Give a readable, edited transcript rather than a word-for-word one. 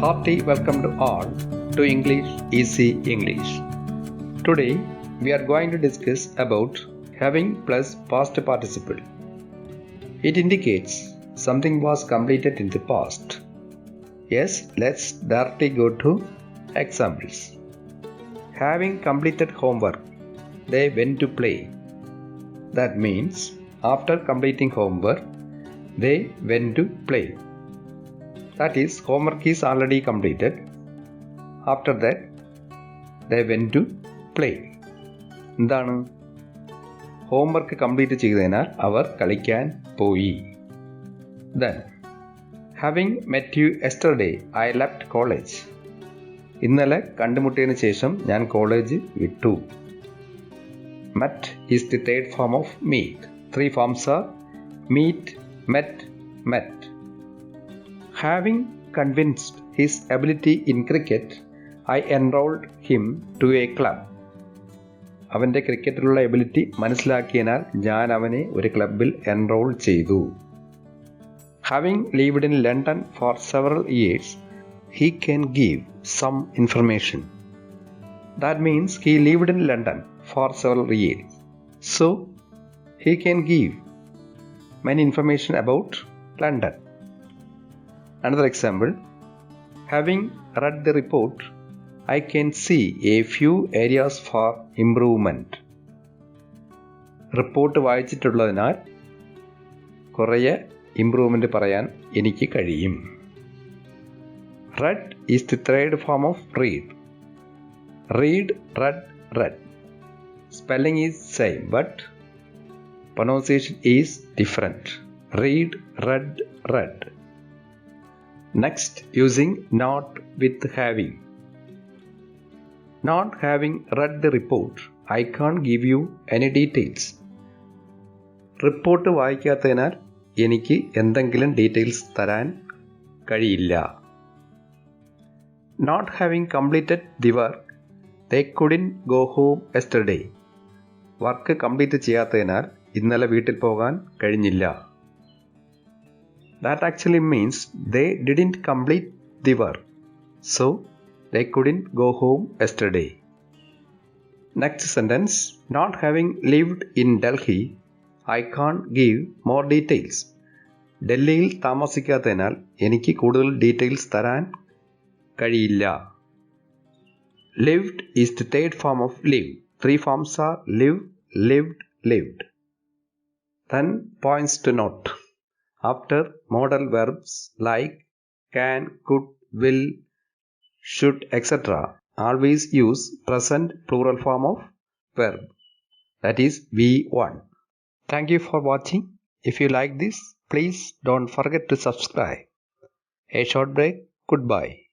hearty welcome to all to English Easy English. Today we are going to discuss about having plus past participle. It indicates something was completed in the past. Yes, let's directly go to examples. Having completed homework, they went to play. That means after completing homework, they went to play. That is, homework is already completed. After that, they went to play. എന്താണ്? Homework complete ചെയ്തതിനാൽ അവർ കളിക്കാൻ പോയി. Then, having met you yesterday, I left college. ഇന്നലെ കണ്ടുമുട്ടിയതിനു ശേഷം ഞാൻ college വിട്ടു. Met is the third form of meet. Three forms are meet, met, met. Having convinced his ability in cricket, I enrolled him to a club. അവൻ്റെ ക്രിക്കറ്റിലുള്ള ability മനസ്സിലാക്കിയതിനാൽ ഞാൻ അവനെ ഒരു ക്ലബിൽ enrol ചെയ്തു. Having lived in London for several years, he can give some information. That means he lived in London for several years. So, he can give many information about London. Another example, having read the report, I can see a few areas for improvement. Report വായിച്ചിട്ടുള്ളതിനാൽ കുറേ improvement പറയാൻ എനിക്ക് കഴിയും. Read is the third form of read. Read, read, read. Spelling is same but pronunciation is different. Read, read, read. Next, using not with having. Not having read the report, I can't give you any details. Report വായിക്കാത്തതിനാൽ എനിക്ക് എന്തെങ്കിലും details തരാൻ കഴിയില്ല. Not having completed the work, they couldn't go home yesterday. Work complete ചെയ്യാത്തതിനാൽ ഇന്നലെ വീട്ടിൽ പോകാൻ കഴിഞ്ഞില്ല. That actually means they didn't complete the work, so they couldn't go home yesterday. Next sentence, not having lived in Delhi, I can't give more details. ഡൽഹിയിൽ താമസിക്കാത്തതിനാൽ എനിക്ക് കൂടുതൽ details തരാൻ കഴിയില്ല. Lived is the third form of live. Three forms are live, lived, lived. Then points to note. After modal verbs like can, could, will, should, etc., always use present plural form of verb. That is V1. Thank you for watching. If you like this, please don't forget to subscribe. A short break. Goodbye.